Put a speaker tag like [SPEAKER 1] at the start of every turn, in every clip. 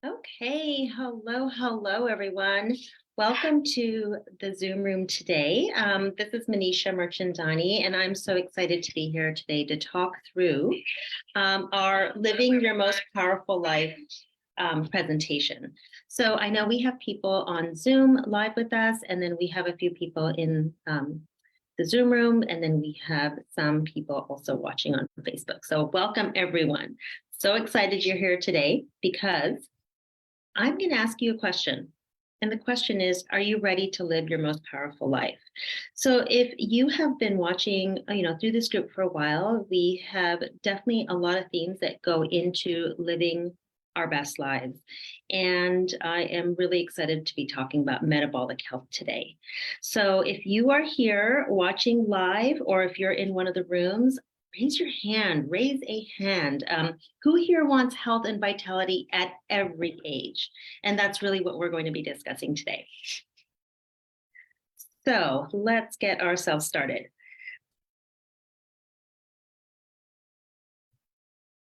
[SPEAKER 1] Okay, hello, everyone. Welcome to the Zoom room today. This is Manisha Merchandani, and I'm so excited to be here today to talk through our Living Your Most Powerful Life presentation. So I know we have people on Zoom live with us, and then we have a few people in the Zoom room, and then we have some people also watching on Facebook. So welcome, everyone. So excited you're here today because I'm going to ask you a question. And the question is, are you ready to live your most powerful life? So if you have been watching, through this group for a while, we have definitely a lot of themes that go into living our best lives. And I am really excited to be talking about metabolic health today. So if you are here watching live, or if you're in one of the rooms, raise a hand. Who here wants health and vitality at every age? And that's really what we're going to be discussing today. So let's get ourselves started.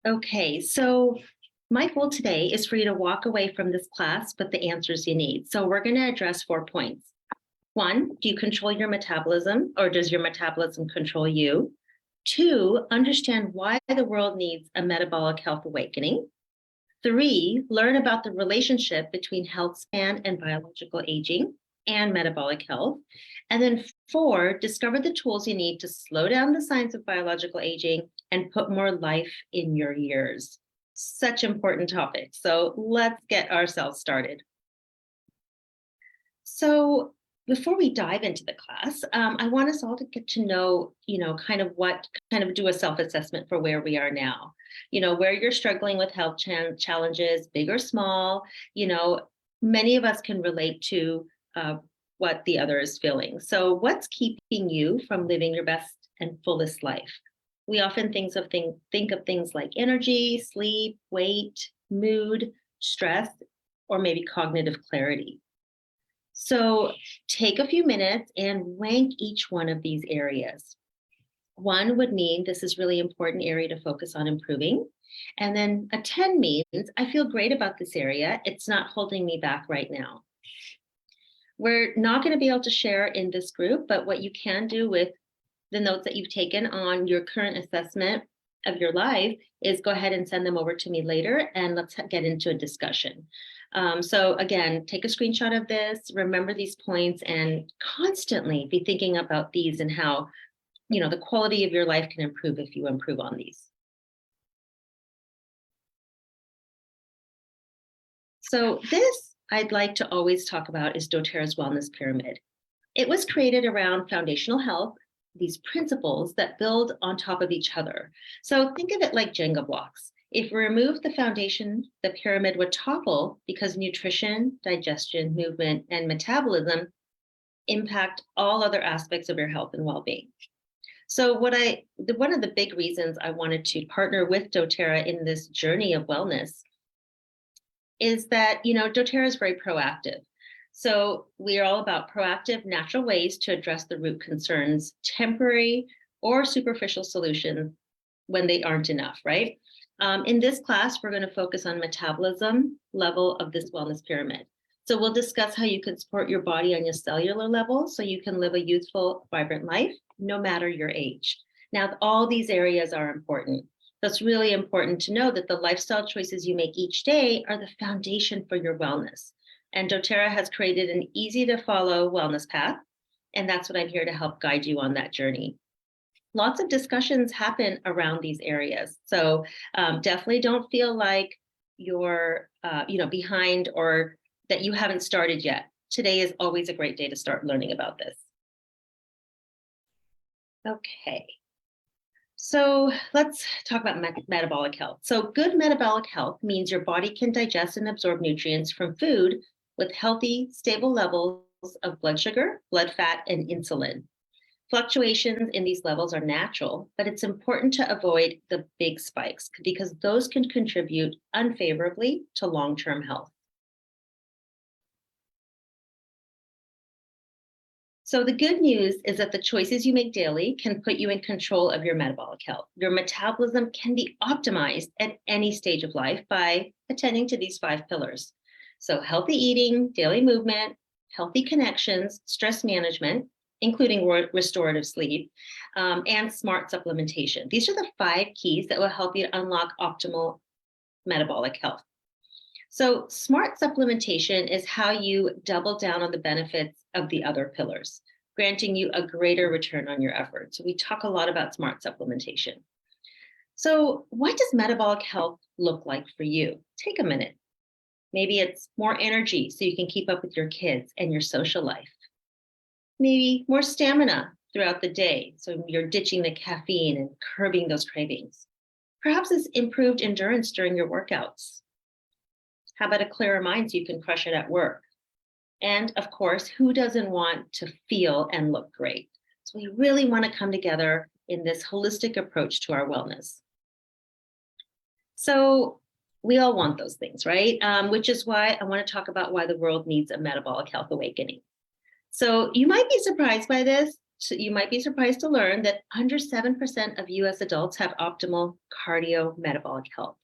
[SPEAKER 1] Okay, so my goal today is for you to walk away from this class with the answers you need. So we're going to address 4 points. 1, do you control your metabolism, or does your metabolism control you? 2, understand why the world needs a metabolic health awakening. 3, learn about the relationship between health span and biological aging and metabolic health. And then 4, discover the tools you need to slow down the signs of biological aging and put more life in your years. Such important topics. So let's get ourselves started. So before we dive into the class, I want us all to get to know, do a self-assessment for where we are now, where you're struggling with health challenges, big or small. Many of us can relate to what the other is feeling. So what's keeping you from living your best and fullest life? We often think of things like energy, sleep, weight, mood, stress, or maybe cognitive clarity. So take a few minutes and rank each one of these areas. 1 would mean this is really important area to focus on improving. And then a 10 means I feel great about this area. It's not holding me back right now. We're not going to be able to share in this group, but what you can do with the notes that you've taken on your current assessment of your life is go ahead and send them over to me later, and let's get into a discussion. So again, take a screenshot of this, remember these points, and constantly be thinking about these and how, the quality of your life can improve if you improve on these. So this I'd like to always talk about is doTERRA's wellness pyramid. It was created around foundational health, these principles that build on top of each other. So think of it like Jenga blocks. If we remove the foundation, the pyramid would topple because nutrition, digestion, movement, and metabolism impact all other aspects of your health and well-being. So one of the big reasons I wanted to partner with doTERRA in this journey of wellness is that, doTERRA is very proactive. So we are all about proactive, natural ways to address the root concerns, temporary or superficial solutions when they aren't enough, right? In this class, we're going to focus on metabolism level of this wellness pyramid. So we'll discuss how you can support your body on your cellular level so you can live a youthful, vibrant life, no matter your age. Now, all these areas are important. So it's really important to know that the lifestyle choices you make each day are the foundation for your wellness. And doTERRA has created an easy to follow wellness path. And that's what I'm here to help guide you on that journey. Lots of discussions happen around these areas. So definitely don't feel like you're behind or that you haven't started yet. Today is always a great day to start learning about this. Okay. So let's talk about metabolic health. So good metabolic health means your body can digest and absorb nutrients from food with healthy, stable levels of blood sugar, blood fat, and insulin. Fluctuations in these levels are natural, but it's important to avoid the big spikes because those can contribute unfavorably to long-term health. So the good news is that the choices you make daily can put you in control of your metabolic health. Your metabolism can be optimized at any stage of life by attending to these 5 pillars. So healthy eating, daily movement, healthy connections, stress management, including restorative sleep, and smart supplementation. These are the 5 keys that will help you to unlock optimal metabolic health. So, smart supplementation is how you double down on the benefits of the other pillars, granting you a greater return on your efforts. So we talk a lot about smart supplementation. So, what does metabolic health look like for you? Take a minute. Maybe it's more energy so you can keep up with your kids and your social life. Maybe more stamina throughout the day. So you're ditching the caffeine and curbing those cravings. Perhaps it's improved endurance during your workouts. How about a clearer mind so you can crush it at work? And of course, who doesn't want to feel and look great? So we really want to come together in this holistic approach to our wellness. So we all want those things, right? Which is why I want to talk about why the world needs a metabolic health awakening. So you might be surprised by this. So you might be surprised to learn that under 7% of US adults have optimal cardiometabolic health.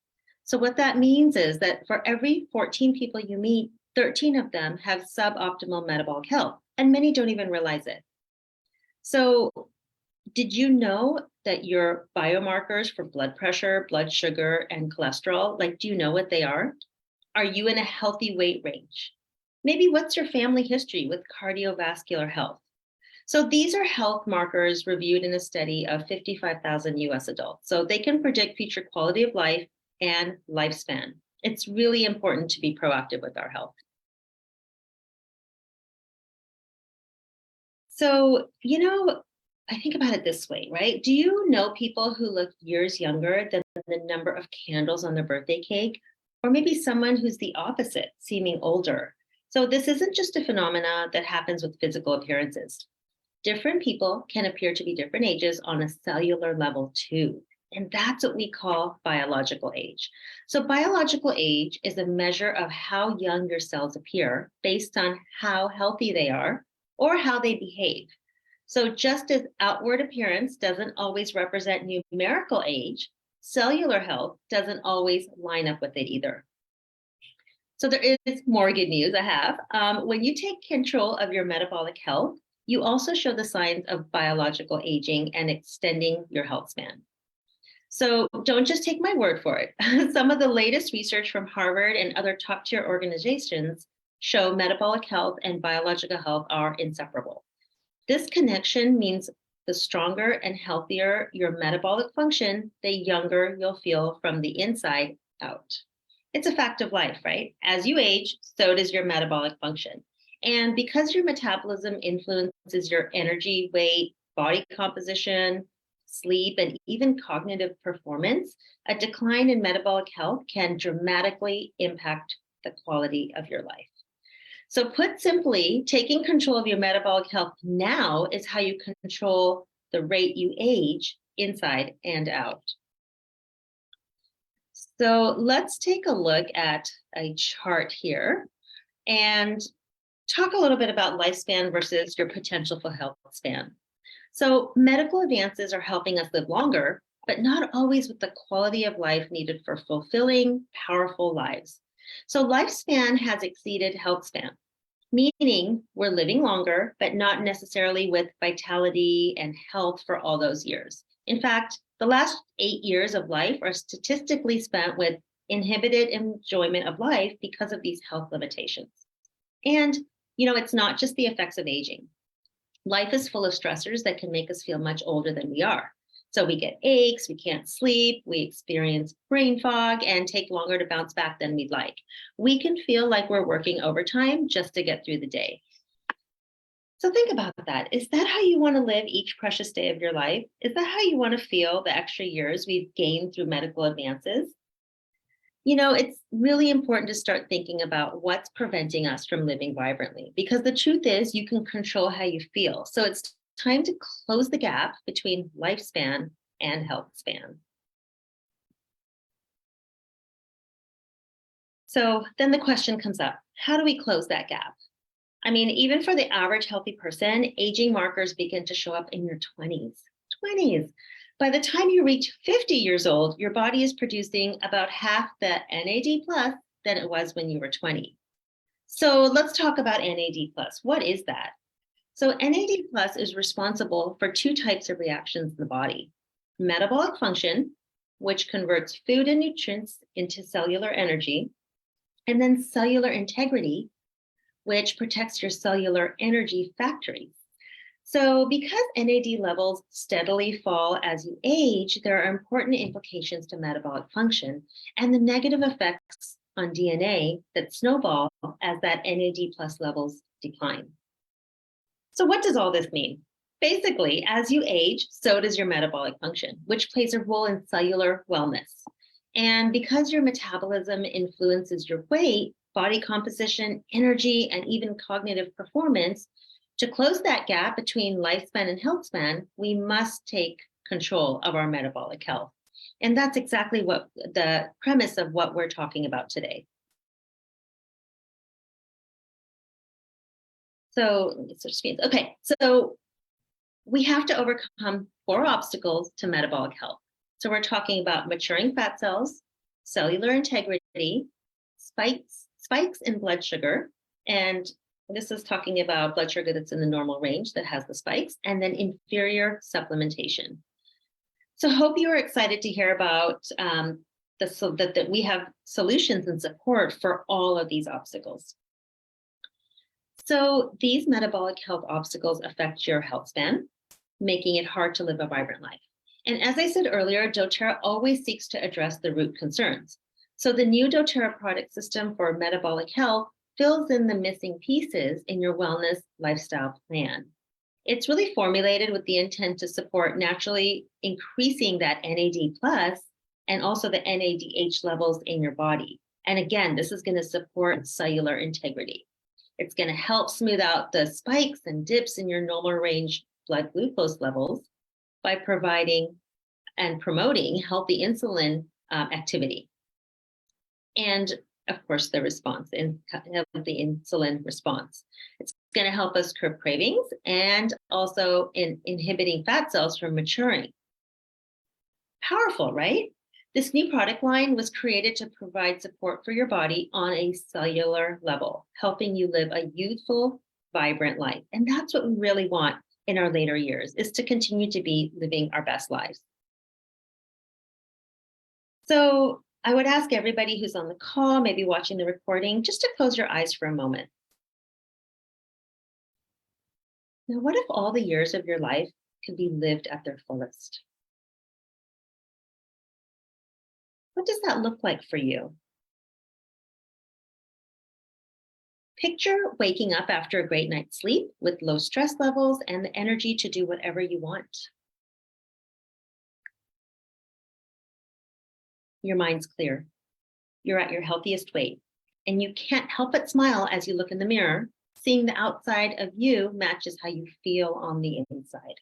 [SPEAKER 1] So what that means is that for every 14 people you meet, 13 of them have suboptimal metabolic health, and many don't even realize it. So did you know that your biomarkers for blood pressure, blood sugar, and cholesterol, like, do you know what they are? Are you in a healthy weight range? Maybe what's your family history with cardiovascular health? So these are health markers reviewed in a study of 55,000 US adults. So they can predict future quality of life and lifespan. It's really important to be proactive with our health. So, I think about it this way, right? Do you know people who look years younger than the number of candles on their birthday cake? Or maybe someone who's the opposite, seeming older. So this isn't just a phenomena that happens with physical appearances. Different people can appear to be different ages on a cellular level too. And that's what we call biological age. So biological age is a measure of how young your cells appear based on how healthy they are or how they behave. So just as outward appearance doesn't always represent numerical age, cellular health doesn't always line up with it either. So there is more good news I have. When you take control of your metabolic health, you also show the signs of biological aging and extending your health span. So don't just take my word for it. Some of the latest research from Harvard and other top tier organizations show metabolic health and biological health are inseparable. This connection means the stronger and healthier your metabolic function, the younger you'll feel from the inside out. It's a fact of life, right? As you age, so does your metabolic function. And because your metabolism influences your energy, weight, body composition, sleep, and even cognitive performance, a decline in metabolic health can dramatically impact the quality of your life. So put simply, taking control of your metabolic health now is how you control the rate you age inside and out. So let's take a look at a chart here and talk a little bit about lifespan versus your potential for health span. So medical advances are helping us live longer, but not always with the quality of life needed for fulfilling, powerful lives. So lifespan has exceeded health span, meaning we're living longer, but not necessarily with vitality and health for all those years. In fact, the last 8 years of life are statistically spent with inhibited enjoyment of life because of these health limitations. And, it's not just the effects of aging. Life is full of stressors that can make us feel much older than we are. So we get aches, we can't sleep, we experience brain fog, and take longer to bounce back than we'd like. We can feel like we're working overtime just to get through the day. So think about that. Is that how you want to live each precious day of your life? Is that how you want to feel the extra years we've gained through medical advances? It's really important to start thinking about what's preventing us from living vibrantly, because the truth is you can control how you feel. So it's time to close the gap between lifespan and health span. So then the question comes up, how do we close that gap? I mean, even for the average healthy person, aging markers begin to show up in your 20s. 20s. By the time you reach 50 years old, your body is producing about half the NAD plus than it was when you were 20. So let's talk about NAD plus. What is that? So NAD plus is responsible for two types of reactions in the body: metabolic function, which converts food and nutrients into cellular energy, and then cellular integrity, which protects your cellular energy factories. So, because NAD levels steadily fall as you age, there are important implications to metabolic function and the negative effects on DNA that snowball as that NAD plus levels decline. So, what does all this mean? Basically, as you age, so does your metabolic function, which plays a role in cellular wellness. And because your metabolism influences your weight, body composition, energy, and even cognitive performance, to close that gap between lifespan and health span, we must take control of our metabolic health. And that's exactly what the premise of what we're talking about today. So let me switch screens. Okay, so we have to overcome 4 obstacles to metabolic health. So we're talking about maturing fat cells, cellular integrity, spikes in blood sugar, and this is talking about blood sugar that's in the normal range that has the spikes, and then inferior supplementation. So hope you are excited to hear about that we have solutions and support for all of these obstacles. So these metabolic health obstacles affect your health span, making it hard to live a vibrant life. And as I said earlier, doTERRA always seeks to address the root concerns. So the new doTERRA product system for metabolic health fills in the missing pieces in your wellness lifestyle plan. It's really formulated with the intent to support naturally increasing that NAD plus and also the NADH levels in your body. And again, this is going to support cellular integrity. It's going to help smooth out the spikes and dips in your normal range blood glucose levels by providing and promoting healthy insulin activity. And of course, the response in the insulin response. It's going to help us curb cravings and also in inhibiting fat cells from maturing. Powerful, right? This new product line was created to provide support for your body on a cellular level, helping you live a youthful, vibrant life. And that's what we really want in our later years, is to continue to be living our best lives. So I would ask everybody who's on the call, maybe watching the recording, just to close your eyes for a moment. Now, what if all the years of your life could be lived at their fullest? What does that look like for you? Picture waking up after a great night's sleep with low stress levels and the energy to do whatever you want. Your mind's clear. You're at your healthiest weight, and you can't help but smile as you look in the mirror. Seeing the outside of you matches how you feel on the inside.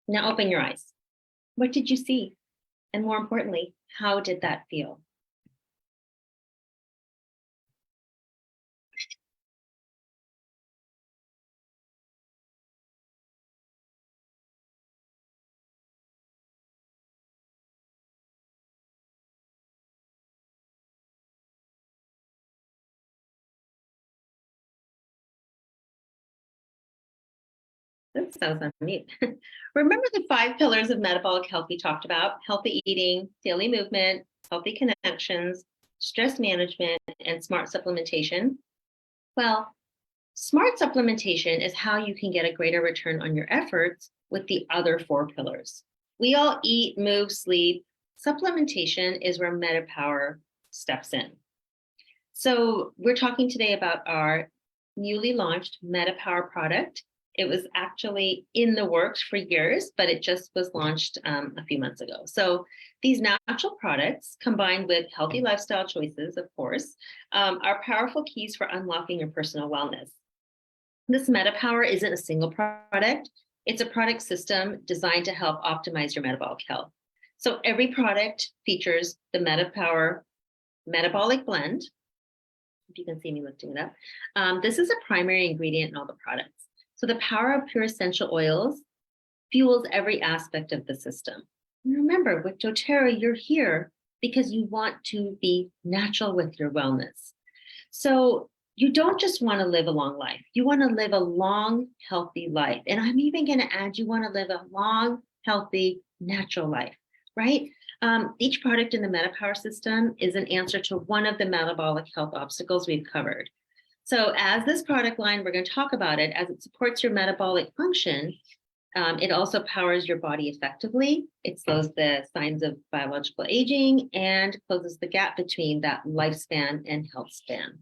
[SPEAKER 1] Now open your eyes. What did you see? And more importantly, how did that feel? That sounds neat. Remember the 5 pillars of metabolic health we talked about: healthy eating, daily movement, healthy connections, stress management, and smart supplementation? Well, smart supplementation is how you can get a greater return on your efforts with the other 4 pillars. We all eat, move, sleep. Supplementation is where MetaPower steps in. So we're talking today about our newly launched MetaPower product. It was actually in the works for years, but it just was launched a few months ago. So these natural products, combined with healthy lifestyle choices, of course, are powerful keys for unlocking your personal wellness. This MetaPower isn't a single product. It's a product system designed to help optimize your metabolic health. So every product features the MetaPower Metabolic Blend, if you can see me lifting it up. This is a primary ingredient in all the products. So the power of pure essential oils fuels every aspect of the system. And remember, with doTERRA, you're here because you want to be natural with your wellness. So you don't just want to live a long life. You want to live a long, healthy life. And I'm even going to add, you want to live a long, healthy, natural life, right? Each product in the MetaPower system is an answer to one of the metabolic health obstacles we've covered. So as this product line, we're going to talk about it, as it supports your metabolic function. It also powers your body effectively. It slows the signs of biological aging and closes the gap between that lifespan and health span.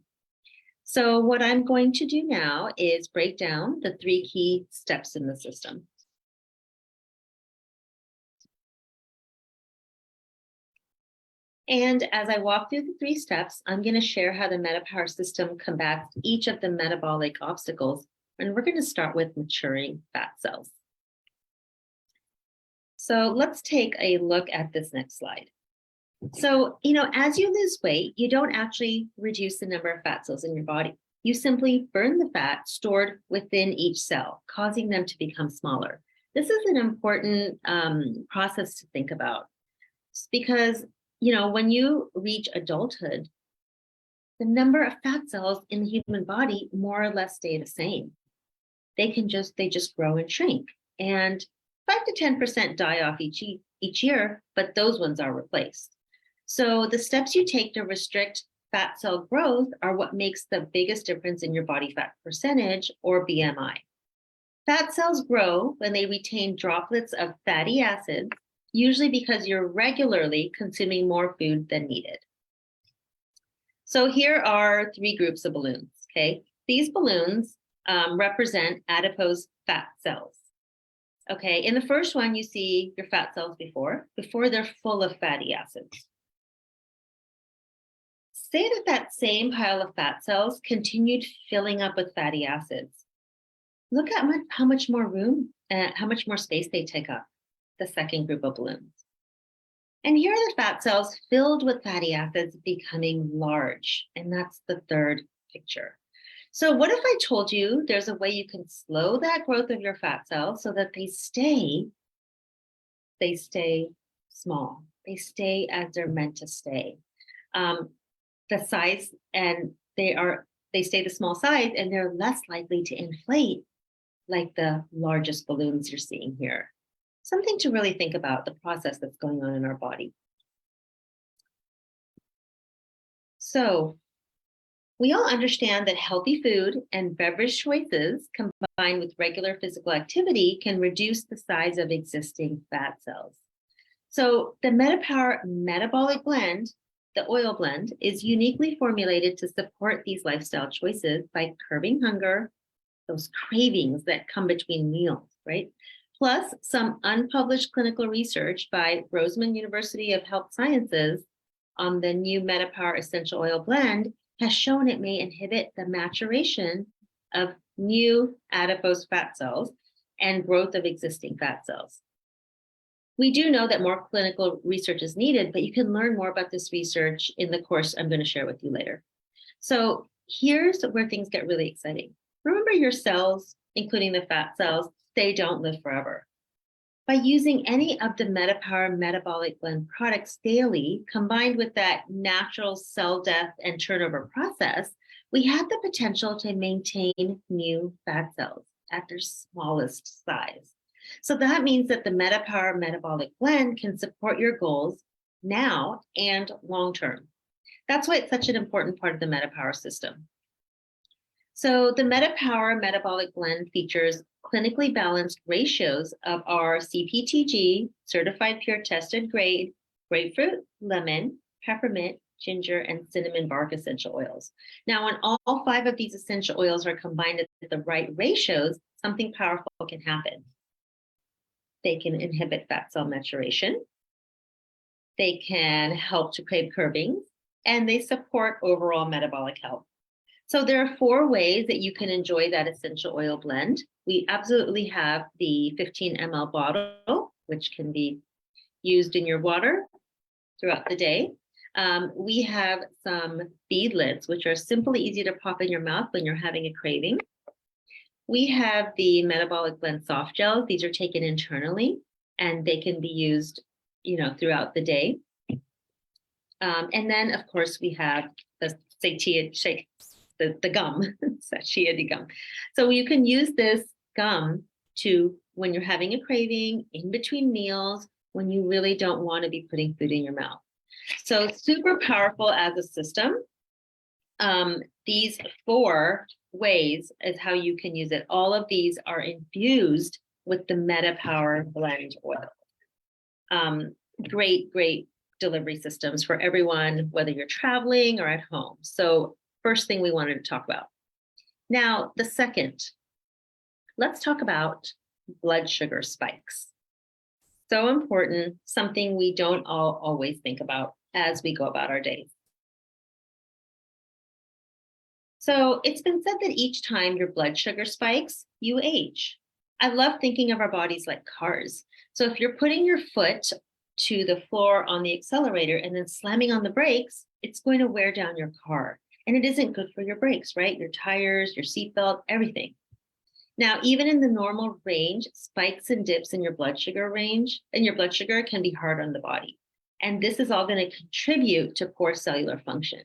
[SPEAKER 1] So what I'm going to do now is break down the 3 key steps in the system. And as I walk through the 3 steps, I'm going to share how the MetaPower system combats each of the metabolic obstacles. And we're going to start with maturing fat cells. So let's take a look at this next slide. So, as you lose weight, you don't actually reduce the number of fat cells in your body. You simply burn the fat stored within each cell, causing them to become smaller. This is an important process to think about because, when you reach adulthood, the number of fat cells in the human body more or less stay the same. They just grow and shrink. And 5 to 10% die off each year, but those ones are replaced. So the steps you take to restrict fat cell growth are what makes the biggest difference in your body fat percentage, or BMI. Fat cells grow when they retain droplets of fatty acids, usually because you're regularly consuming more food than needed. So here are 3 groups of balloons, okay? These balloons represent adipose fat cells. Okay, in the first one, you see your fat cells before they're full of fatty acids. Say that same pile of fat cells continued filling up with fatty acids. Look at how much more room, how much more space they take up, the second group of balloons. And here are the fat cells filled with fatty acids becoming large, and that's the third picture. So what if I told you there's a way you can slow that growth of your fat cells so that they stay small. They stay as they're meant to stay. The size, and they stay the small size, and they're less likely to inflate like the largest balloons you're seeing here. Something to really think about, the process that's going on in our body. So we all understand that healthy food and beverage choices combined with regular physical activity can reduce the size of existing fat cells. So the MetaPower Metabolic Blend, the oil blend, is uniquely formulated to support these lifestyle choices by curbing hunger, those cravings that come between meals, right? Plus some unpublished clinical research by Roseman University of Health Sciences on the new MetaPower Essential Oil Blend has shown it may inhibit the maturation of new adipose fat cells and growth of existing fat cells. We do know that more clinical research is needed, but you can learn more about this research in the course I'm going to share with you later. So here's where things get really exciting. Remember, your cells, including the fat cells, they don't live forever. By using any of the MetaPower Metabolic Blend products daily, combined with that natural cell death and turnover process, we have the potential to maintain new fat cells at their smallest size. So that means that the MetaPower Metabolic Blend can support your goals now and long term. That's why it's such an important part of the MetaPower system. So the MetaPower Metabolic Blend features clinically balanced ratios of our CPTG, certified pure tested grade, grapefruit, lemon, peppermint, ginger, and cinnamon bark essential oils. Now, when all 5 of these essential oils are combined at the right ratios, something powerful can happen. They can inhibit fat cell maturation. They can help to crave curbing, and they support overall metabolic health. So there are 4 ways that you can enjoy that essential oil blend. We absolutely have the 15 ml bottle, which can be used in your water throughout the day. We have some beadlets, which are simply easy to pop in your mouth when you're having a craving. We have the Metabolic Blend soft gels. These are taken internally, and they can be used, throughout the day. And then, of course, we have the the gum, satiety gum. So you can use this gum when you're having a craving, in between meals, when you really don't want to be putting food in your mouth. So super powerful as a system. These 4 ways is how you can use it. All of these are infused with the MetaPower blend oil. Great delivery systems for everyone, whether you're traveling or at home. So first thing we wanted to talk about. Now, the second, let's talk about blood sugar spikes. So important, something we don't always think about as we go about our days. So it's been said that each time your blood sugar spikes, you age. I love thinking of our bodies like cars. So if you're putting your foot to the floor on the accelerator and then slamming on the brakes, it's going to wear down your car. And it isn't good for your brakes, right? Your tires, your seatbelt, everything. Now, even in the normal range, spikes and dips in your blood sugar can be hard on the body. And this is all going to contribute to poor cellular function.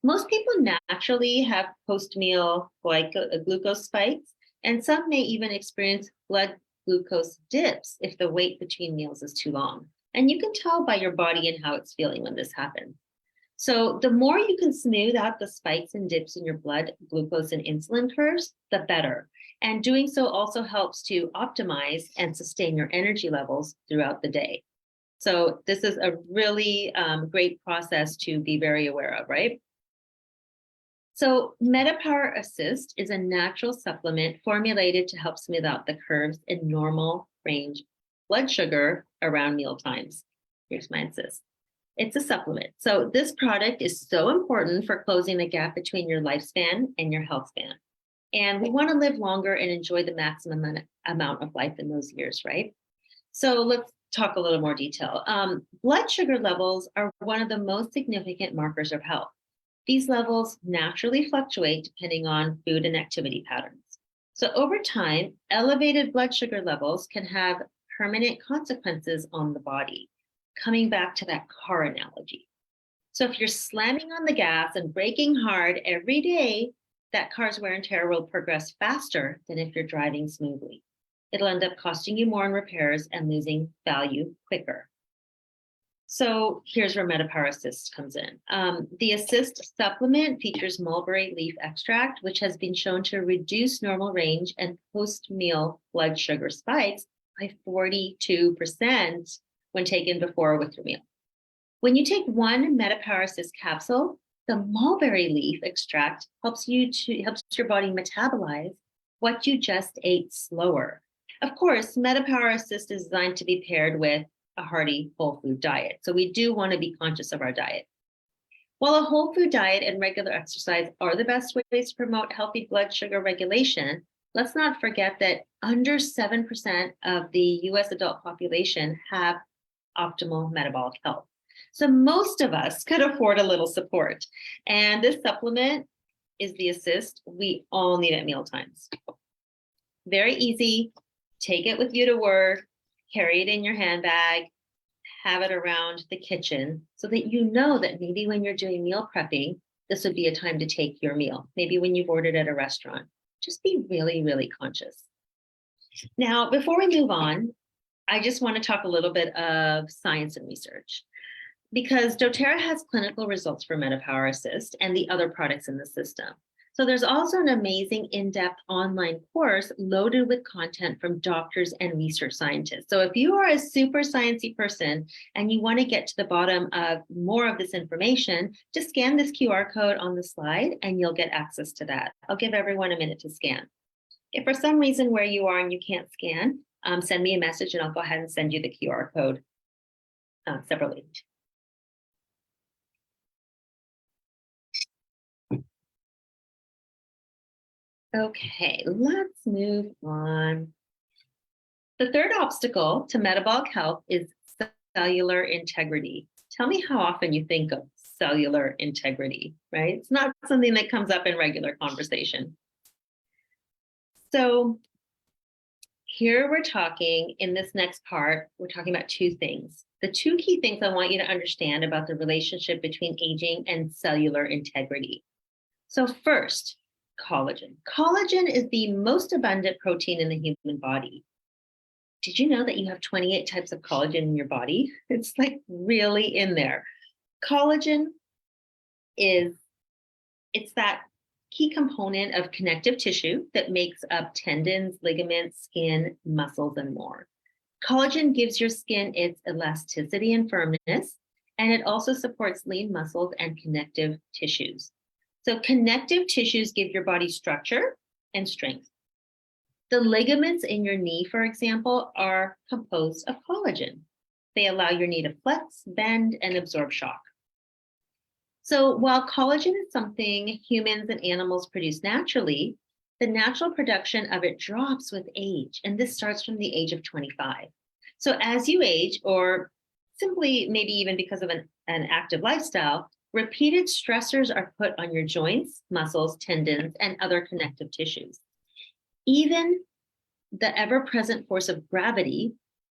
[SPEAKER 1] Most people naturally have post-meal glucose spikes, and some may even experience blood glucose dips if the wait between meals is too long. And you can tell by your body and how it's feeling when this happens. So the more you can smooth out the spikes and dips in your blood glucose and insulin curves, the better. And doing so also helps to optimize and sustain your energy levels throughout the day. So this is a really great process to be very aware of, right? So MetaPower Assist is a natural supplement formulated to help smooth out the curves in normal range blood sugar around meal times. Here's my assist. It's a supplement. So this product is so important for closing the gap between your lifespan and your health span. And we want to live longer and enjoy the maximum amount of life in those years, right? So let's talk a little more detail. Blood sugar levels are one of the most significant markers of health. These levels naturally fluctuate depending on food and activity patterns. So over time, elevated blood sugar levels can have permanent consequences on the body, coming back to that car analogy. So if you're slamming on the gas and braking hard every day, that car's wear and tear will progress faster than if you're driving smoothly. It'll end up costing you more in repairs and losing value quicker. So here's where MetaPower Assist comes in. The Assist supplement features mulberry leaf extract, which has been shown to reduce normal range and post-meal blood sugar spikes by 42% when taken before or with your meal. When you take one MetaPower Assist capsule, the mulberry leaf extract helps your body metabolize what you just ate slower. Of course, MetaPower Assist is designed to be paired with a hearty whole food diet. So we do want to be conscious of our diet. While a whole food diet and regular exercise are the best ways to promote healthy blood sugar regulation, let's not forget that under 7% of the US adult population have optimal metabolic health. So most of us could afford a little support. And this supplement is the Assist we all need at meal times. Very easy. Take it with you to work, carry it in your handbag, have it around the kitchen so that you know that maybe when you're doing meal prepping, this would be a time to take your meal. Maybe when you've ordered at a restaurant. Just be really, really conscious. Now, before we move on, I just want to talk a little bit of science and research, because doTERRA has clinical results for MetaPower Assist and the other products in the system. So there's also an amazing in-depth online course loaded with content from doctors and research scientists. So if you are a super sciencey person and you want to get to the bottom of more of this information, just scan this QR code on the slide and you'll get access to that. I'll give everyone a minute to scan. If for some reason where you are and you can't scan, send me a message and I'll go ahead and send you the QR code separately. Okay, let's move on. The third obstacle to metabolic health is cellular integrity. Tell me how often you think of cellular integrity, right? It's not something that comes up in regular conversation. So here we're talking, in this next part, we're talking about two things. The two key things I want you to understand about the relationship between aging and cellular integrity. So first, collagen. Collagen is the most abundant protein in the human body. Did you know that you have 28 types of collagen in your body? It's like really in there. Collagen it's that key component of connective tissue that makes up tendons, ligaments, skin, muscles, and more. Collagen gives your skin its elasticity and firmness, and it also supports lean muscles and connective tissues. So connective tissues give your body structure and strength. The ligaments in your knee, for example, are composed of collagen. They allow your knee to flex, bend, and absorb shock. So while collagen is something humans and animals produce naturally, the natural production of it drops with age, and this starts from the age of 25. So as you age, or simply maybe even because of an active lifestyle, repeated stressors are put on your joints, muscles, tendons, and other connective tissues. Even the ever-present force of gravity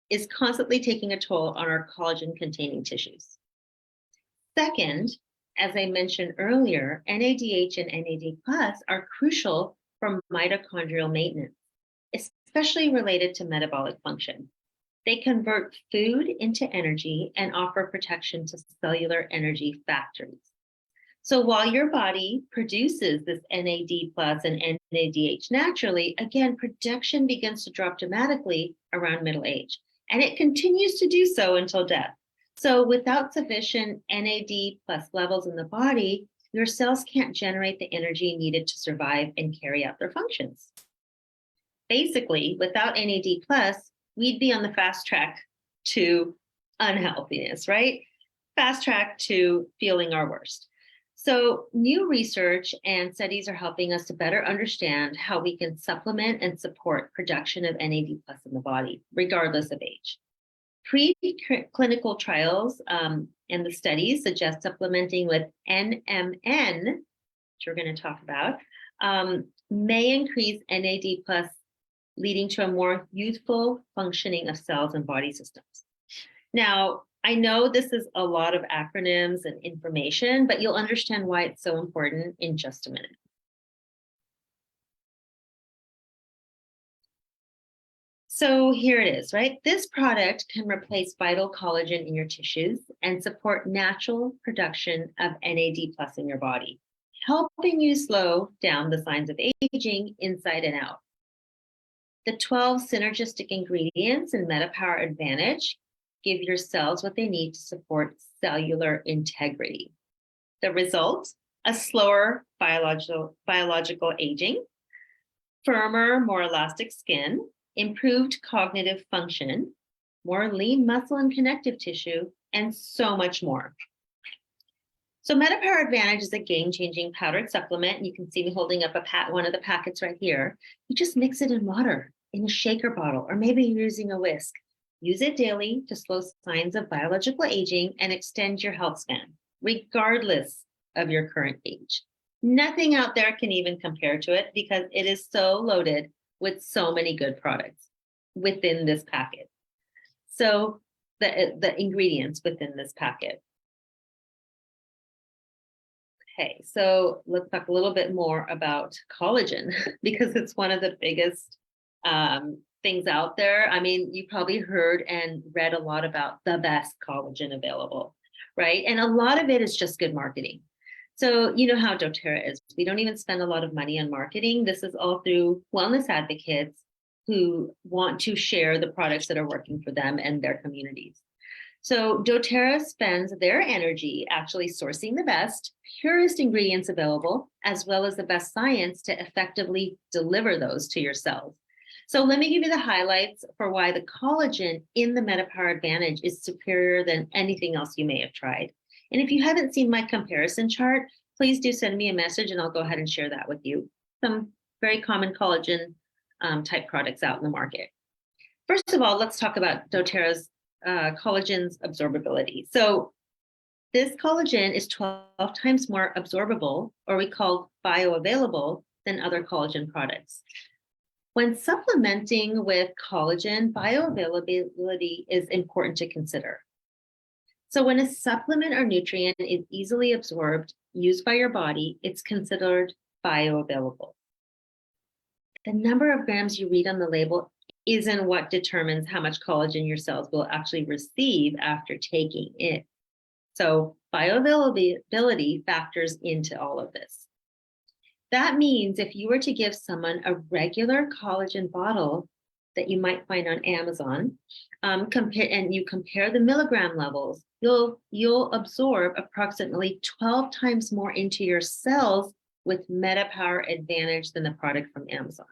[SPEAKER 1] is constantly taking a toll on our collagen-containing tissues. Second, as I mentioned earlier, NADH and NAD+ are crucial for mitochondrial maintenance, especially related to metabolic function. They convert food into energy and offer protection to cellular energy factories. So while your body produces this NAD+ and NADH naturally, again, production begins to drop dramatically around middle age, and it continues to do so until death. So without sufficient NAD+ levels in the body, your cells can't generate the energy needed to survive and carry out their functions. Basically, without NAD+, we'd be on the fast track to unhealthiness, right? Fast track to feeling our worst. So new research and studies are helping us to better understand how we can supplement and support production of NAD+ in the body, regardless of age. Preclinical trials and the studies suggest supplementing with NMN, which we're going to talk about, may increase NAD+, leading to a more youthful functioning of cells and body systems. Now, I know this is a lot of acronyms and information, but you'll understand why it's so important in just a minute. So here it is, right? This product can replace vital collagen in your tissues and support natural production of NAD+ in your body, helping you slow down the signs of aging inside and out. The 12 synergistic ingredients in MetaPower Advantage give your cells what they need to support cellular integrity. The result, a slower biological aging, firmer, more elastic skin, improved cognitive function, more lean muscle and connective tissue, and so much more. So MetaPower Advantage is a game-changing powdered supplement. And you can see me holding up one of the packets right here. You just mix it in water in a shaker bottle, or maybe you're using a whisk. Use it daily to slow signs of biological aging and extend your health span, regardless of your current age. Nothing out there can even compare to it because it is so loaded with so many good products within this packet. So the ingredients within this packet. Okay, so let's talk a little bit more about collagen because it's one of the biggest things out there. I mean, you probably heard and read a lot about the best collagen available, right? And a lot of it is just good marketing. So you know how doTERRA is. We don't even spend a lot of money on marketing. This is all through wellness advocates who want to share the products that are working for them and their communities. So doTERRA spends their energy actually sourcing the best, purest ingredients available, as well as the best science to effectively deliver those to your cells. So let me give you the highlights for why the collagen in the MetaPower Advantage is superior than anything else you may have tried. And if you haven't seen my comparison chart, please do send me a message and I'll go ahead and share that with you. Some very common collagen type products out in the market. First of all, let's talk about doTERRA's collagen's absorbability. So This collagen is 12 times more absorbable, or we call bioavailable, than other collagen products. When supplementing with collagen, bioavailability is important to consider. So when a supplement or nutrient is easily absorbed, used by your body, it's considered bioavailable. The number of grams you read on the label isn't what determines how much collagen your cells will actually receive after taking it. So bioavailability factors into all of this. That means if you were to give someone a regular collagen bottle that you might find on Amazon, and you compare the milligram levels, you'll absorb approximately 12 times more into your cells with MetaPower Advantage than the product from Amazon.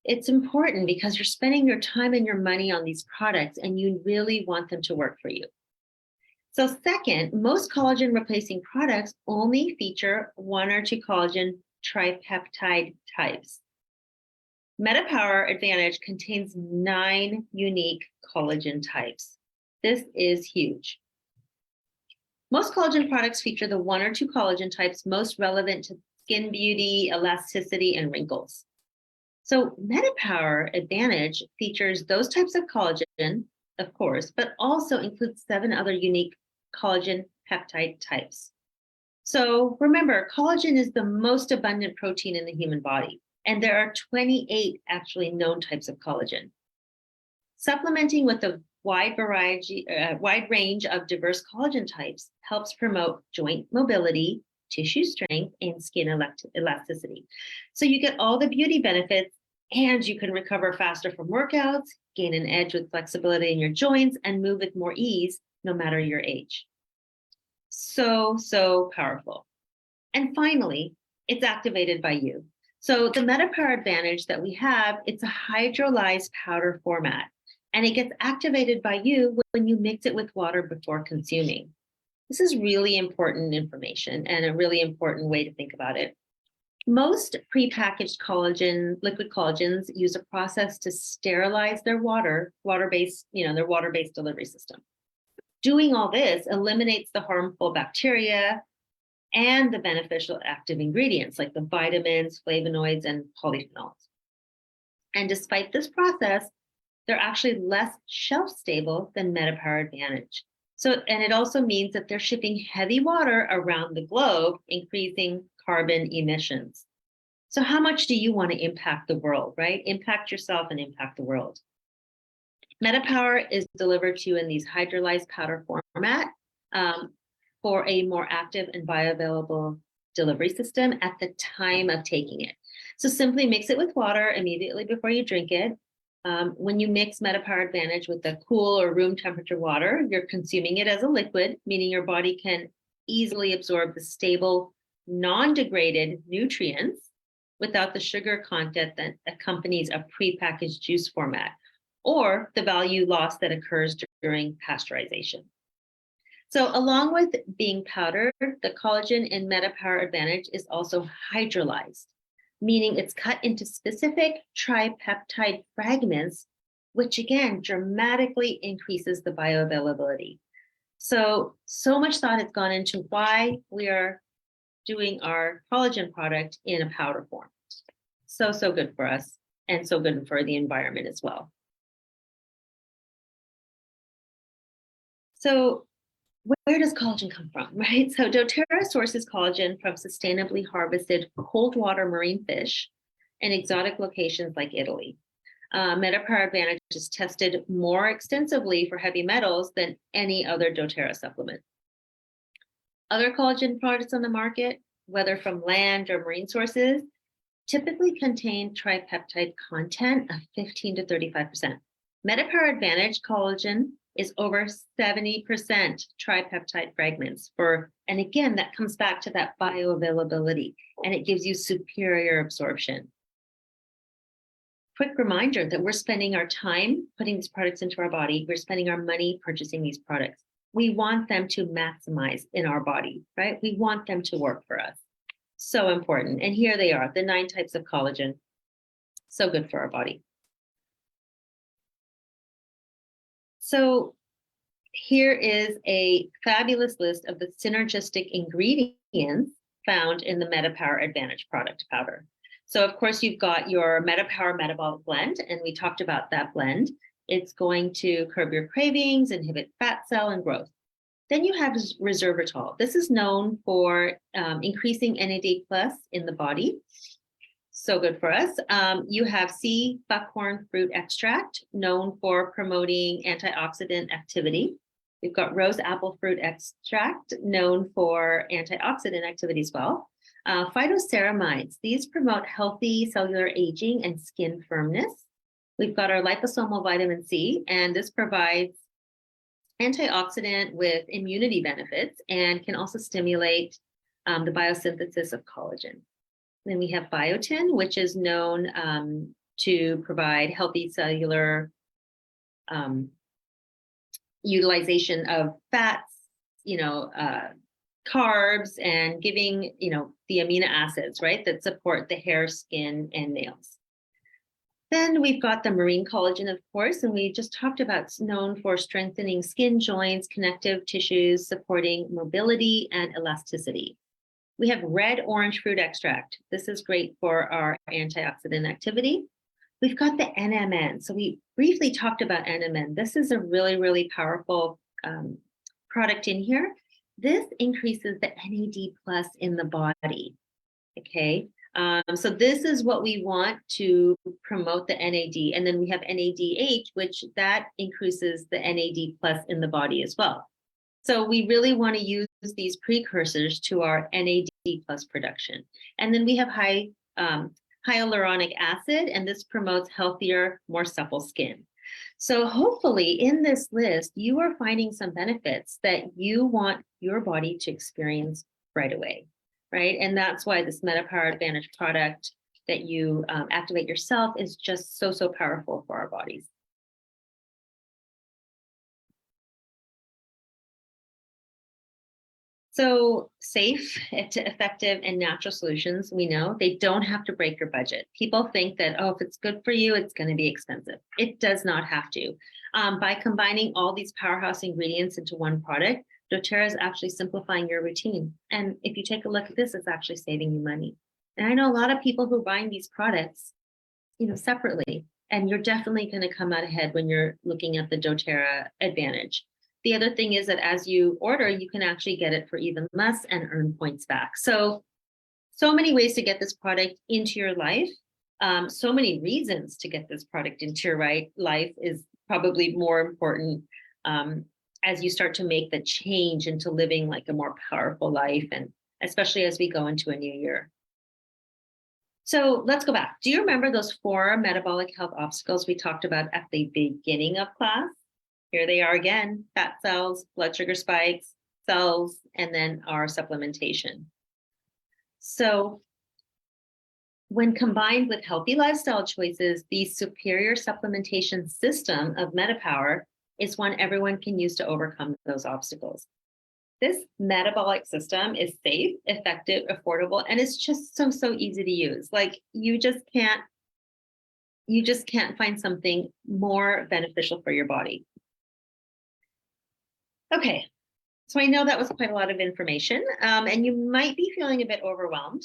[SPEAKER 1] It's important because you're spending your time and your money on these products and you really want them to work for you. So second, most collagen replacing products only feature 1 or 2 collagen tripeptide types. MetaPower Advantage contains 9 unique collagen types. This is huge. Most collagen products feature the 1 or 2 collagen types most relevant to skin beauty, elasticity, and wrinkles. So MetaPower Advantage features those types of collagen, of course, but also includes 7 other unique collagen peptide types. So remember, collagen is the most abundant protein in the human body, and there are 28 actually known types of collagen. Supplementing with a wide range of diverse collagen types helps promote joint mobility, tissue strength, and skin elasticity. So you get all the beauty benefits, and you can recover faster from workouts, gain an edge with flexibility in your joints, and move with more ease no matter your age. So powerful. And finally, it's activated by you. So the MetaPower Advantage that we have, it's a hydrolyzed powder format, and it gets activated by you when you mix it with water before consuming. This is really important information and a really important way to think about it. Most prepackaged liquid collagens use a process to sterilize their water-based delivery system. Doing all this eliminates the harmful bacteria and the beneficial active ingredients like the vitamins, flavonoids, and polyphenols. And despite this process, they're actually less shelf stable than MetaPower Advantage. And it also means that they're shipping heavy water around the globe, increasing carbon emissions. So how much do you want to impact the world, right? Impact yourself and impact the world. MetaPower is delivered to you in these hydrolyzed powder format for a more active and bioavailable delivery system at the time of taking it. So simply mix it with water immediately before you drink it. When you mix MetaPower Advantage with the cool or room temperature water, you're consuming it as a liquid, meaning your body can easily absorb the stable, non-degraded nutrients without the sugar content that accompanies a prepackaged juice format, or the value loss that occurs during pasteurization. So along with being powdered, the collagen in MetaPower Advantage is also hydrolyzed, meaning it's cut into specific tripeptide fragments, which again dramatically increases the bioavailability. So much thought has gone into why we are doing our collagen product in a powder form. So good for us, and so good for the environment as well. So where does collagen come from, right? So doTERRA sources collagen from sustainably harvested cold water marine fish in exotic locations like Italy. MetaPower Advantage is tested more extensively for heavy metals than any other doTERRA supplement. Other collagen products on the market, whether from land or marine sources, typically contain tripeptide content of 15 to 35%. MetaPower Advantage collagen is over 70% tripeptide fragments and again, that comes back to that bioavailability, and it gives you superior absorption. Quick reminder that we're spending our time putting these products into our body. We're spending our money purchasing these products. We want them to maximize in our body, right? We want them to work for us. So important. And here they are, the 9 types of collagen. So good for our body. So here is a fabulous list of the synergistic ingredients found in the MetaPower Advantage product powder. So of course, you've got your MetaPower Metabolic Blend, and we talked about that blend. It's going to curb your cravings, inhibit fat cell and growth. Then you have resveratrol. This is known for increasing NAD+ in the body. So good for us. You have sea buckhorn fruit extract, known for promoting antioxidant activity. We've got rose apple fruit extract, known for antioxidant activity as well. Phytoceramides, these promote healthy cellular aging and skin firmness. We've got our liposomal vitamin C, and this provides antioxidant with immunity benefits and can also stimulate the biosynthesis of collagen. Then we have biotin, which is known to provide healthy cellular utilization of fats, carbs, and giving, the amino acids, right, that support the hair, skin, and nails. Then we've got the marine collagen, of course, and we just talked about, it's known for strengthening skin, joints, connective tissues, supporting mobility and elasticity. We have red orange fruit extract. This is great for our antioxidant activity. We've got the NMN. So we briefly talked about NMN. This is a really, really powerful product in here. This increases the NAD+ in the body, okay? So this is what we want to promote the NAD. And then we have NADH, which that increases the NAD+ in the body as well. So we really want to use these precursors to our NAD+ production. And then we have hyaluronic acid, and this promotes healthier, more supple skin. So hopefully in this list, you are finding some benefits that you want your body to experience right away, right? And that's why this MetaPower Advantage product that you activate yourself is just so, so powerful for our bodies. So safe, effective, and natural solutions, we know they don't have to break your budget. People think that, oh, if it's good for you, it's going to be expensive. It does not have to. By combining all these powerhouse ingredients into one product, doTERRA is actually simplifying your routine. And if you take a look at this, it's actually saving you money. And I know a lot of people who are buying these products, separately, and you're definitely going to come out ahead when you're looking at the doTERRA Advantage. The other thing is that as you order, you can actually get it for even less and earn points back. So many ways to get this product into your life. So many reasons to get this product into your life is probably more important as you start to make the change into living like a more powerful life, and especially as we go into a new year. So let's go back. Do you remember those 4 metabolic health obstacles we talked about at the beginning of class? Here they are again: fat cells, blood sugar spikes, cells, and then our supplementation. So when combined with healthy lifestyle choices, the superior supplementation system of MetaPower is one everyone can use to overcome those obstacles. This metabolic system is safe, effective, affordable, and it's just so, so easy to use. Like you just can't find something more beneficial for your body. Okay, so I know that was quite a lot of information, and you might be feeling a bit overwhelmed,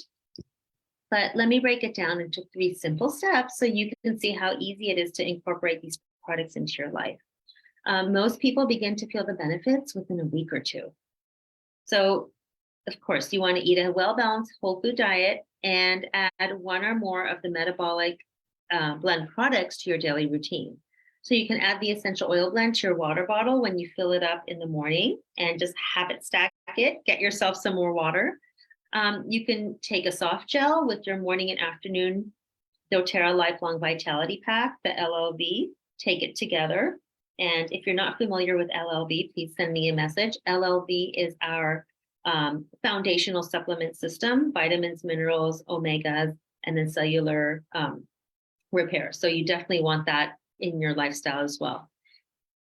[SPEAKER 1] but let me break it down into 3 simple steps so you can see how easy it is to incorporate these products into your life. Most people begin to feel the benefits within a week or 2. So, of course, you want to eat a well-balanced whole food diet and add 1 or more of the metabolic blend products to your daily routine. So you can add the essential oil blend to your water bottle when you fill it up in the morning and just have it stack it, get yourself some more water. You can take a soft gel with your morning and afternoon doTERRA Lifelong Vitality Pack, the LLV, take it together. And if you're not familiar with LLV, please send me a message. LLV is our foundational supplement system: vitamins, minerals, omegas, and then cellular repair. So you definitely want that in your lifestyle as well.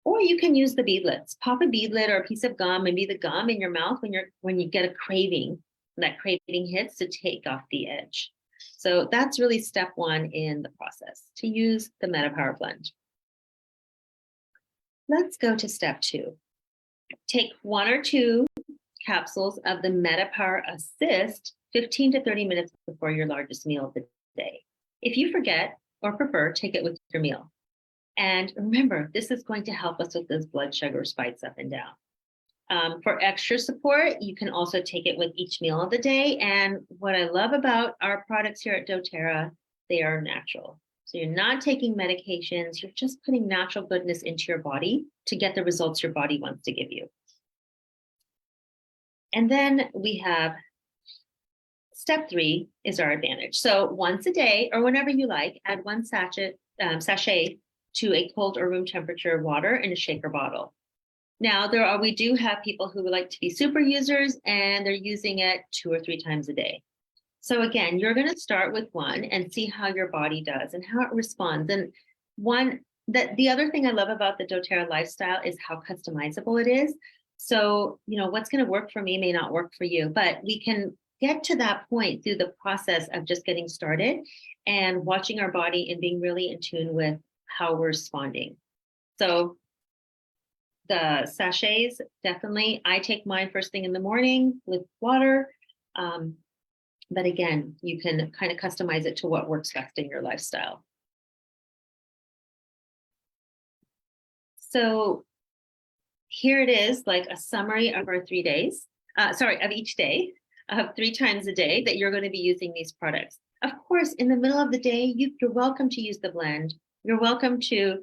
[SPEAKER 1] Or you can use the beadlets. Pop a beadlet or a piece of gum, maybe the gum in your mouth when you get a craving, that craving hits, to take off the edge. So that's really step 1 in the process, to use the MetaPower blend. Let's go to step 2. Take 1 or 2 capsules of the MetaPower Assist 15 to 30 minutes before your largest meal of the day. If you forget or prefer, take it with your meal. And remember, this is going to help us with those blood sugar spikes up and down. For extra support, you can also take it with each meal of the day. And what I love about our products here at doTERRA, they are natural. So you're not taking medications, you're just putting natural goodness into your body to get the results your body wants to give you. And then we have step 3 is our advantage. So once a day or whenever you like, add 1 sachet to a cold or room temperature water in a shaker bottle. Now, we do have people who would like to be super users and they're using it 2 or 3 times a day. So again, you're going to start with 1 and see how your body does and how it responds. And the other thing I love about the doTERRA lifestyle is how customizable it is. So, what's going to work for me may not work for you, but we can get to that point through the process of just getting started and watching our body and being really in tune with how we're responding. So the sachets, definitely, I take mine first thing in the morning with water. But again, you can kind of customize it to what works best in your lifestyle. So here it is, like a summary of our 3 days, of each day, of 3 times a day that you're going to be using these products. Of course, in the middle of the day, you're welcome to use the blend. You're welcome to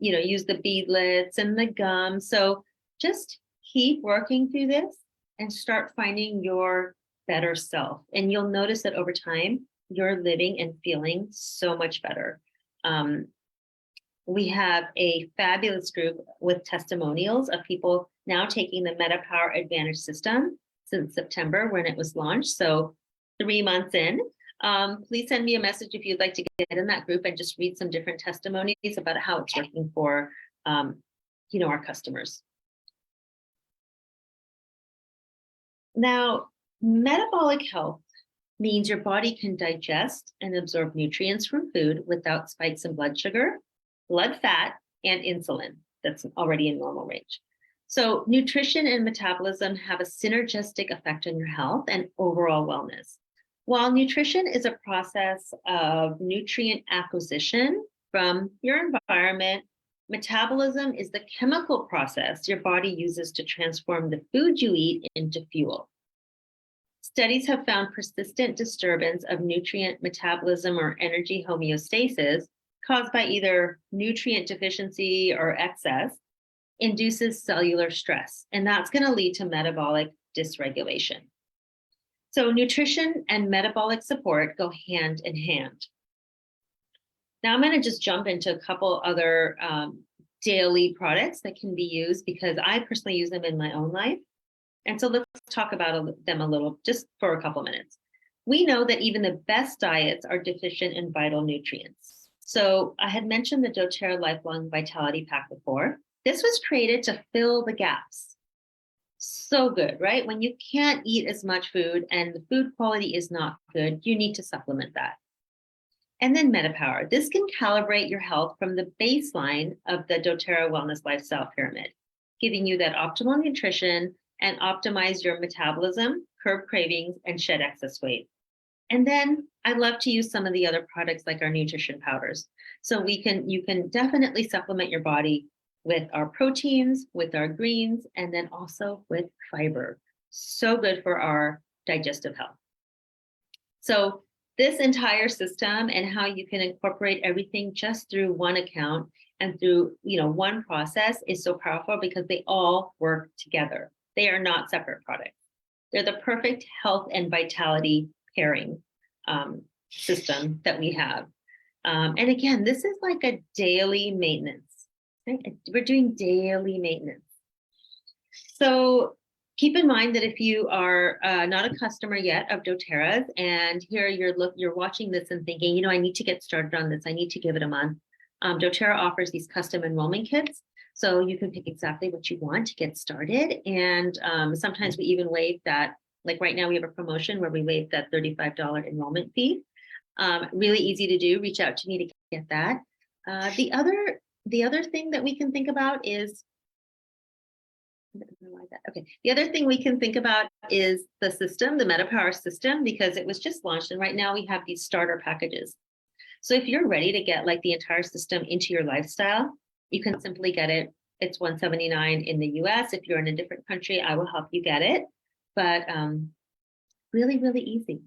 [SPEAKER 1] use the beadlets and the gum. So just keep working through this and start finding your better self. And you'll notice that over time, you're living and feeling so much better. We have a fabulous group with testimonials of people now taking the MetaPower Advantage system since September when it was launched. So 3 months in. Please send me a message if you'd like to get in that group and just read some different testimonies about how it's working for, our customers. Now, metabolic health means your body can digest and absorb nutrients from food without spikes in blood sugar, blood fat, and insulin that's already in normal range. So nutrition and metabolism have a synergistic effect on your health and overall wellness. While nutrition is a process of nutrient acquisition from your environment, metabolism is the chemical process your body uses to transform the food you eat into fuel. Studies have found persistent disturbance of nutrient metabolism or energy homeostasis caused by either nutrient deficiency or excess induces cellular stress, and that's going to lead to metabolic dysregulation. So nutrition and metabolic support go hand in hand. Now I'm going to just jump into a couple other daily products that can be used because I personally use them in my own life. And so let's talk about them a little, just for a couple minutes. We know that even the best diets are deficient in vital nutrients. So I had mentioned the doTERRA Lifelong Vitality Pack before. This was created to fill the gaps. So good, right? When you can't eat as much food and the food quality is not good, you need to supplement that. And then MetaPower. This can calibrate your health from the baseline of the doTERRA Wellness Lifestyle Pyramid, giving you that optimal nutrition and optimize your metabolism, curb cravings, and shed excess weight. And then I love to use some of the other products like our nutrition powders. So you can definitely supplement your body with our proteins, with our greens, and then also with fiber. So good for our digestive health. So this entire system and how you can incorporate everything just through one account and through one process is so powerful because they all work together. They are not separate products. They're the perfect health and vitality pairing system that we have. And again, this is like a daily maintenance. Right? We're doing daily maintenance. So keep in mind that if you are not a customer yet of doTERRA's and here you're watching this and thinking, I need to get started on this. I need to give it a month. doTERRA offers these custom enrollment kits. So you can pick exactly what you want to get started. And sometimes we even waive that. Like right now we have a promotion where we waive that $35 enrollment fee. Really easy to do. Reach out to me to get that. The other thing that we can think about is I don't know why that. Okay. The other thing we can think about is the system, the MetaPower system, because it was just launched. And right now we have these starter packages. So if you're ready to get like the entire system into your lifestyle, you can simply get it. It's $179 in the US. If you're in a different country, I will help you get it. But really, really easy.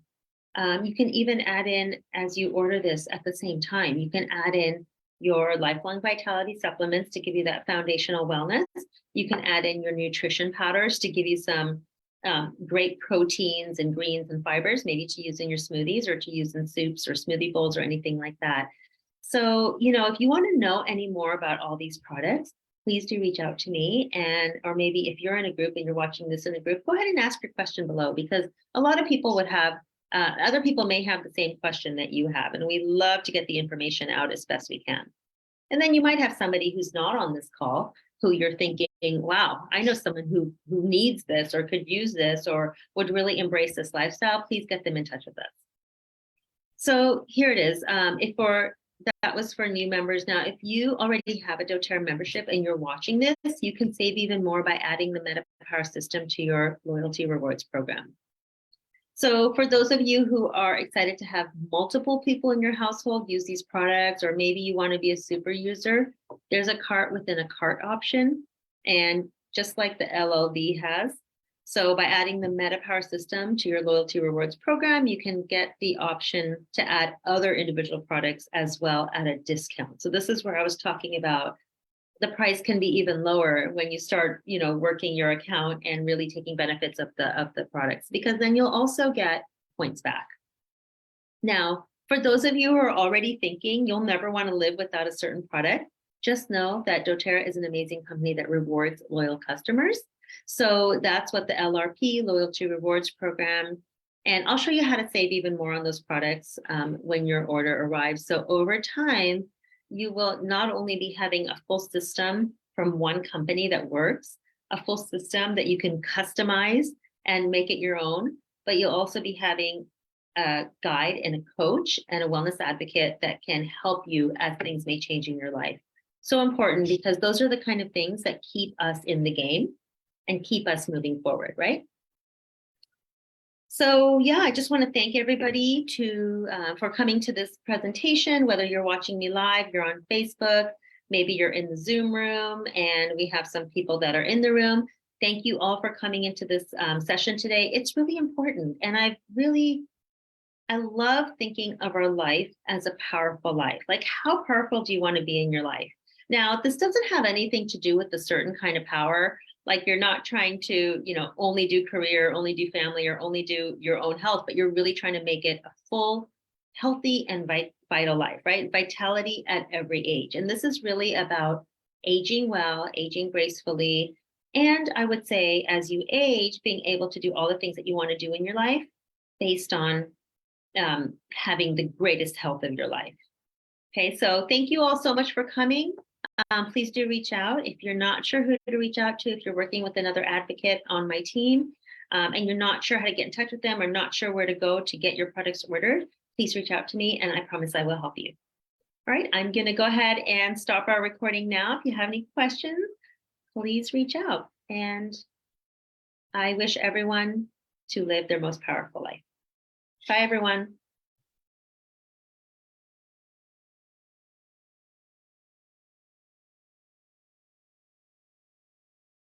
[SPEAKER 1] You can even add in, as you order this at the same time, you can add in your lifelong vitality supplements to give you that foundational wellness. You can add in your nutrition powders to give you some great proteins and greens and fibers, maybe to use in your smoothies or to use in soups or smoothie bowls or anything like that. So, if you want to know any more about all these products, please do reach out to me. Or maybe if you're in a group and you're watching this in a group, go ahead and ask your question below, because a lot of people would have other people may have the same question that you have, and we love to get the information out as best we can. And then you might have somebody who's not on this call who you're thinking, wow, I know someone who needs this or could use this or would really embrace this lifestyle. Please get them in touch with us. So here it is. That was for new members. Now, if you already have a doTERRA membership and you're watching this, you can save even more by adding the MetaPower system to your loyalty rewards program. So for those of you who are excited to have multiple people in your household use these products, or maybe you want to be a super user, there's a cart within a cart option. And just like the LLV has, so by adding the MetaPower system to your loyalty rewards program, you can get the option to add other individual products as well at a discount. So this is where I was talking about the price can be even lower when you start, working your account and really taking benefits of the products, because then you'll also get points back. Now, for those of you who are already thinking you'll never want to live without a certain product, just know that doTERRA is an amazing company that rewards loyal customers. So that's what the LRP, Loyalty Rewards Program, and I'll show you how to save even more on those products when your order arrives. So over time, you will not only be having a full system from one company that works, a full system that you can customize and make it your own, but you'll also be having a guide and a coach and a wellness advocate that can help you as things may change in your life. So important, because those are the kind of things that keep us in the game and keep us moving forward, right? So yeah, I just want to thank everybody for coming to this presentation, whether you're watching me live, you're on Facebook, maybe you're in the Zoom room, and we have some people that are in the room. Thank you all for coming into this session today. It's really important. And I love thinking of our life as a powerful life. Like, how powerful do you want to be in your life? Now, this doesn't have anything to do with a certain kind of power. Like, you're not trying to, only do career, only do family, or only do your own health, but you're really trying to make it a full, healthy, and vital life, right? Vitality at every age. And this is really about aging well, aging gracefully. And I would say, as you age, being able to do all the things that you want to do in your life based on having the greatest health of your life. Okay, so thank you all so much for coming. Please do reach out if you're not sure who to reach out to, if you're working with another advocate on my team and you're not sure how to get in touch with them or not sure where to go to get your products ordered, please reach out to me and I promise I will help you. All right, I'm going to go ahead and stop our recording now. If you have any questions, please reach out. And I wish everyone to live their most powerful life. Bye, everyone.